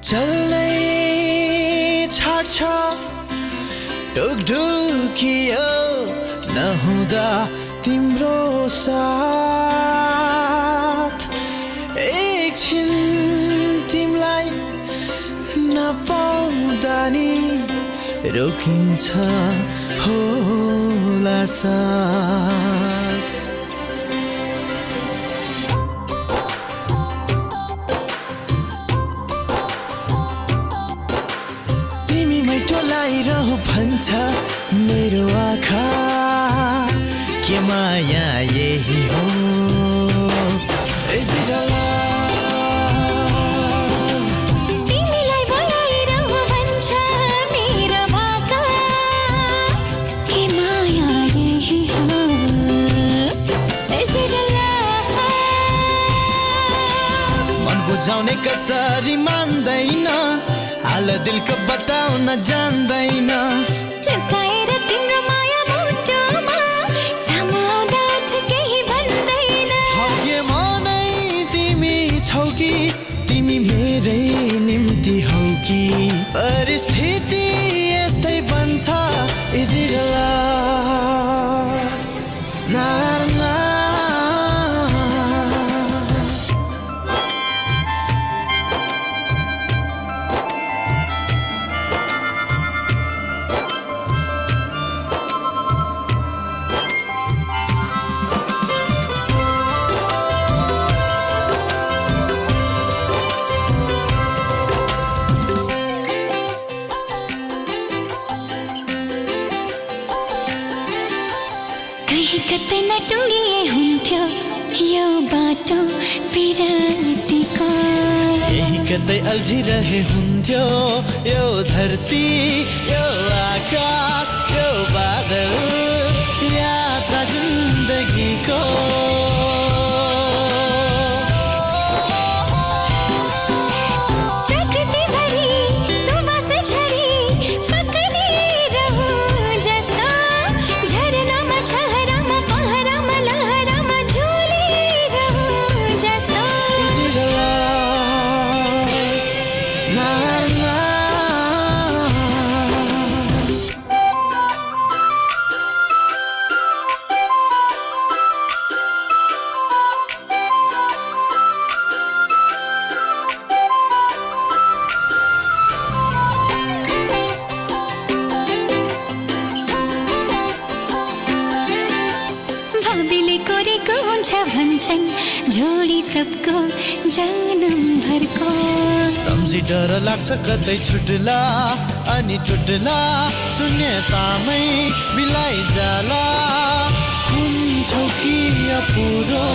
चल्नै छाड्छ ढुकढुकियो नहुँदा तिम्रो साथ एकछिन तिमीलाई नपाउँदा नि रोकिन्छ होला सास तिमीमै टोलाइरहु भन्छ मेरो आँखा के माया यही हो Is it a love? तिमीलाई बोलाइरहु भन्छ मेरो आँखा के माया यही हो Is it a love? मन बुझाउने कसरी मान्दैन हाल दिलको बताउन जान्दैन लुकाएर तिम्रो माया मुटुमा सामु आउँदा केही भन्दैन हौ के मनै तिमी छौ कि तिमी मेरै निम्ति हौ कि परिस्थिति यस्तै बन्छ Is it a love? Na na कहीँ कतै नटुङ्गिए हुन्थ्यो यो बाटो पिरातीको यही कतै अल्झिरहे हुन्थ्यो यो धरती यो आकाश यो बादल यात्रा जिन्दगीको प्रकृतिभरि सुवास झरी फक्रिरहु जस्तो झरनामा छहरामा पहरामा लहरामा झुलिरहु जस्तो Is it a love? Na na भाबीले कोरेको हुन्छ भन्छन् जोडी सबको जन्म भरको सम्झी डर लाग्छ कतै छुट्ला अनि टुट्ला शून्यतामै बिलाइ जाला हुन्छौ कि अपुरो